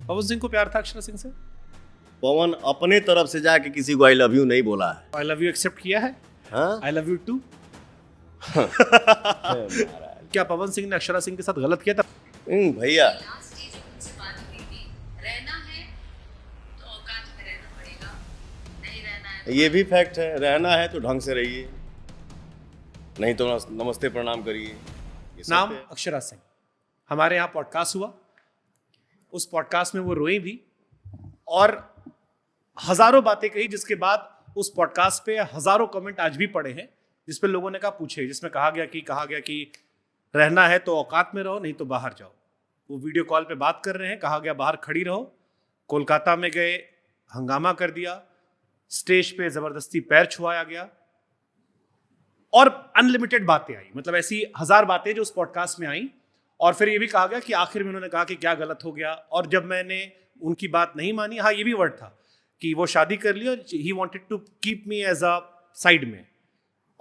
पवन सिंह को प्यार था अक्षरा सिंह से? पवन अपने तरफ से जाके किसी को आई लव यू नहीं बोला है। आई लव यू एक्सेप्ट किया है? हाँ? I love you too. क्या पवन सिंह ने अक्षरा सिंह के साथ गलत किया था? भैया ये भी फैक्ट है, रहना है तो ढंग से रहिए, नहीं तो नमस्ते प्रणाम करिए। नाम अक्षरा सिंह। हमारे यहाँ पॉडकास्ट हुआ, उस पॉडकास्ट में वो रोई भी और हजारों बातें कही, जिसके बाद उस पॉडकास्ट पे हजारों कमेंट आज भी पड़े हैं जिसपे लोगों ने कहा पूछे, जिसमें कहा गया कि रहना है तो औकात में रहो, नहीं तो बाहर जाओ। वो वीडियो कॉल पे बात कर रहे हैं, कहा गया बाहर खड़ी रहो। कोलकाता में गए, हंगामा कर दिया, स्टेज पे जबरदस्ती पैर छुआया गया और अनलिमिटेड बातें आई, मतलब ऐसी 1000 बातें जो उस पॉडकास्ट में आई। और फिर ये भी कहा गया कि आखिर में उन्होंने कहा कि क्या गलत हो गया, और जब मैंने उनकी बात नहीं मानी, हाँ ये भी वर्ड था कि वो शादी कर ली और he wanted to keep me as a side में,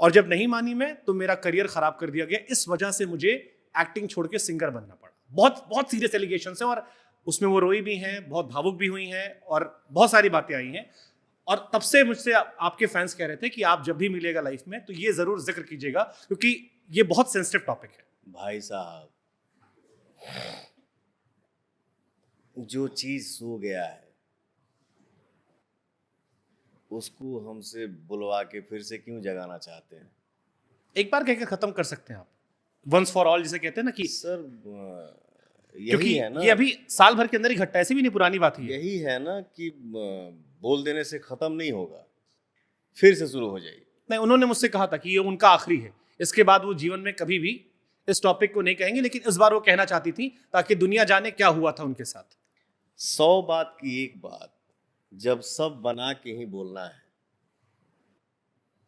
और जब नहीं मानी मैं तो मेरा करियर खराब कर दिया गया, इस वजह से मुझे एक्टिंग छोड़ के सिंगर बनना पड़ा। बहुत बहुत सीरियस एलिगेशंस हैं और उसमें वो रोई भी हैं, बहुत भावुक भी हुई हैं और बहुत सारी बातें आई हैं। और तब से मुझसे आपके फैंस कह रहे थे कि आप जब भी मिलेगा लाइफ में तो ये जरूर जिक्र कीजिएगा, क्योंकि ये बहुत सेंसिटिव टॉपिक है। भाई साहब, जो चीज सो गया है उसको हमसे बुलवा के फिर से क्यों जगाना चाहते हैं? एक बार कहकर खत्म कर सकते हैं आप, वंस फॉर ऑल जिसे कहते हैं ना कि सर यही है ना, ये अभी साल भर के अंदर ही घटना, ऐसी भी नहीं पुरानी बात है। यही है ना कि बोल देने से खत्म नहीं होगा, फिर से शुरू हो जाएगी। नहीं, उन्होंने मुझसे कहा था कि ये उनका आखिरी है, इसके बाद वो जीवन में कभी भी इस टॉपिक को नहीं कहेंगे, लेकिन इस बार वो कहना चाहती थी ताकि दुनिया जाने क्या हुआ था उनके साथ। 100 बात की एक बात, जब सब बना के ही बोलना है,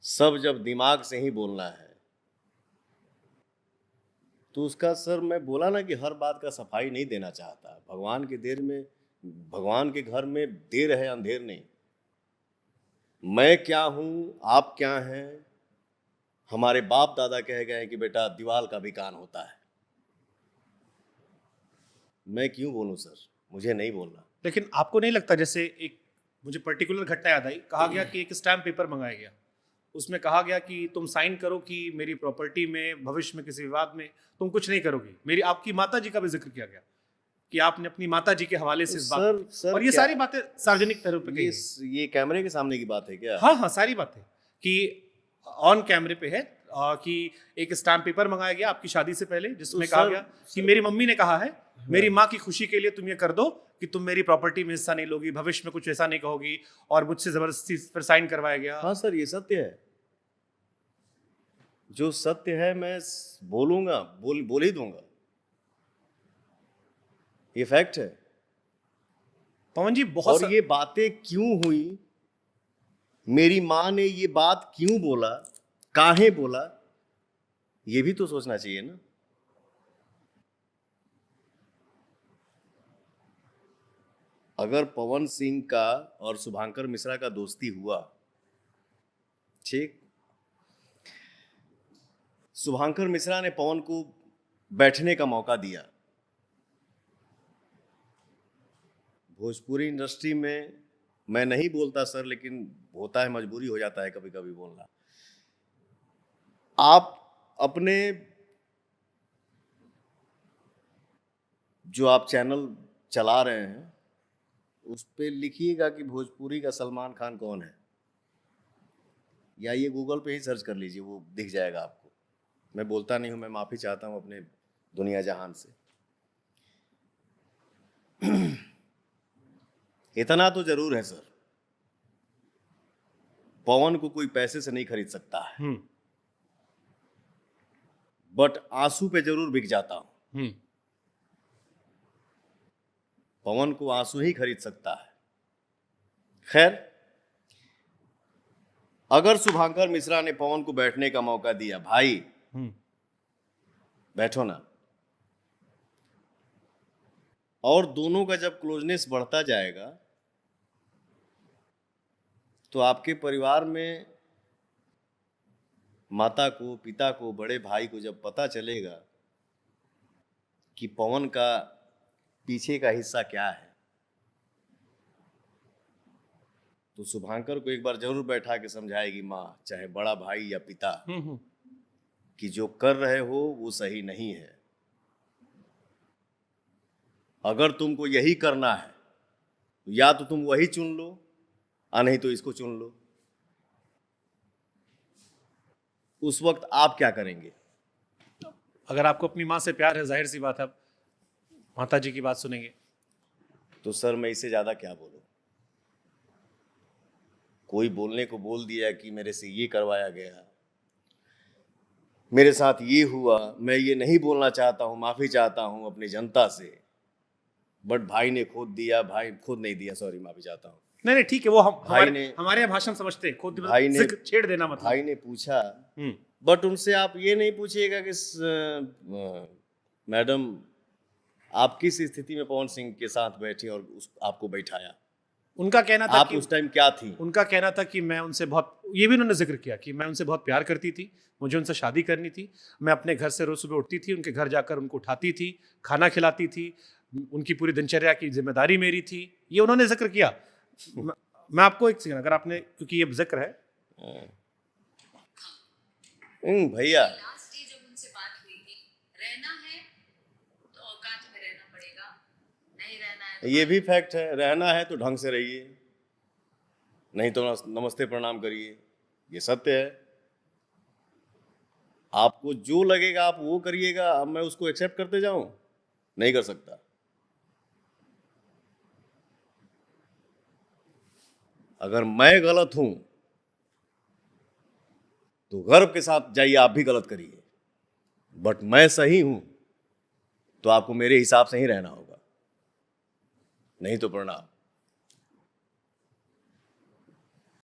सब जब दिमाग से ही बोलना है, तो उसका सर मैं बोला ना कि हर बात का सफाई नहीं देना चाहता। भगवान के घर में देर है, अंधेर नहीं। मैं क्या हूं, आप क्या हैं, हमारे बाप दादा कह गए कि बेटा दीवाल का भी कान होता है। मैं क्यों बोलूं सर, मुझे नहीं बोलना। लेकिन आपको नहीं लगता, जैसे एक मुझे पर्टिकुलर घटना याद आई, कहा गया कि एक स्टैम्प पेपर मंगाया गया, उसमें कहा गया कि तुम साइन करो कि मेरी प्रॉपर्टी में भविष्य में किसी विवाद में तुम कुछ नहीं करोगी। मेरी आपकी माता जी का भी जिक्र किया गया कि आपने अपनी माता जी के हवाले से इस बात, और ये सारी बातें सार्वजनिक तरह पे ये कैमरे के सामने की बात है क्या? हाँ, सारी बातें कि ऑन कैमरे पे है कि एक स्टैम्प पेपर मंगाया गया आपकी शादी से पहले, जिसमें कहा गया कि मेरी मम्मी ने कहा है, मेरी माँ की खुशी के लिए तुम ये कर दो कि तुम मेरी प्रॉपर्टी में हिस्सा नहीं लोगी, भविष्य में कुछ ऐसा नहीं कहोगी, और मुझसे जबरदस्ती पर साइन करवाया गया। हाँ सर, ये सत्य है, जो सत्य है मैं बोलूंगा, बोल ही दूंगा, ये फैक्ट है। पवन जी बहुत, और ये बातें क्यों हुई, मेरी माँ ने ये बात क्यों बोला, काहे बोला, ये भी तो सोचना चाहिए ना। अगर पवन सिंह का और शुभांकर मिश्रा का दोस्ती हुआ, ठीक, शुभांकर मिश्रा ने पवन को बैठने का मौका दिया। भोजपुरी इंडस्ट्री में मैं नहीं बोलता सर, लेकिन होता है, मजबूरी हो जाता है कभी कभी बोलना। आप अपने जो आप चैनल चला रहे हैं उस पे लिखिएगा कि भोजपुरी का सलमान खान कौन है, या ये गूगल पे ही सर्च कर लीजिए, वो दिख जाएगा आपको। मैं बोलता नहीं हूं, मैं माफी चाहता हूं अपने दुनिया जहान से। इतना तो जरूर है सर, पवन को कोई पैसे से नहीं खरीद सकता है, बट आंसू पे जरूर बिक जाता हूं। पवन को आंसू ही खरीद सकता है। खैर, अगर शुभांकर मिश्रा ने पवन को बैठने का मौका दिया, भाई बैठो ना, और दोनों का जब क्लोजनेस बढ़ता जाएगा तो आपके परिवार में माता को, पिता को, बड़े भाई को जब पता चलेगा कि पवन का पीछे का हिस्सा क्या है, तो शुभांकर को एक बार जरूर बैठा के समझाएगी माँ, चाहे बड़ा भाई या पिता, कि जो कर रहे हो वो सही नहीं है। अगर तुमको यही करना है तो या तो तुम वही चुन लो, या नहीं तो इसको चुन लो। उस वक्त आप क्या करेंगे? अगर आपको अपनी माँ से प्यार है, जाहिर सी बात है आप माता जी की बात सुनेंगे। तो सर मैं इससे ज्यादा क्या बोलूं? कोई बोलने को बोल दिया कि मेरे से ये करवाया गया, मेरे साथ ये हुआ, मैं ये नहीं बोलना चाहता हूं, माफी चाहता हूं अपनी जनता से, बट भाई ने खुद दिया, भाई खुद नहीं दिया, सॉरी माफी चाहता हूं। नहीं ठीक है, वो भाई ने, हमारे यहाँ भाषण समझते हैं, खुद भाई ने छेड़ देना मतलब। भाई ने पूछा, बट उनसे आप ये नहीं पूछिएगा कि मैडम आप किस स्थिति में पवन सिंह के साथ बैठी और आपको बैठाया। उनका कहना था आप कि उस टाइम क्या थी? उनका कहना था कि मैं उनसे बहुत, ये भी उन्होंने जिक्र किया कि मैं उनसे बहुत प्यार करती थी, मुझे उनसे शादी करनी थी, मैं अपने घर से रोज सुबह उठती थी, उनके घर जाकर उनको उठाती थी, खाना खिलाती थी, उनकी पूरी दिनचर्या की जिम्मेदारी मेरी थी, ये उन्होंने जिक्र किया। मैं आपको एक सेकंड, अगर आपने, क्योंकि ये जिक्र है भैया, जब उनसे बात हुई थी, रहना है तो औकात में रहना पड़ेगा, नहीं रहना है ये भी फैक्ट है, रहना है तो ढंग से रहिए, नहीं तो नमस्ते प्रणाम करिए, ये सत्य है। आपको जो लगेगा आप वो करिएगा। अब मैं उसको एक्सेप्ट करते जाऊं? नहीं कर सकता। अगर मैं गलत हूं तो गर्व के साथ जाइए, आप भी गलत करिए, बट मैं सही हूं तो आपको मेरे हिसाब से ही रहना होगा, नहीं तो प्रणाम।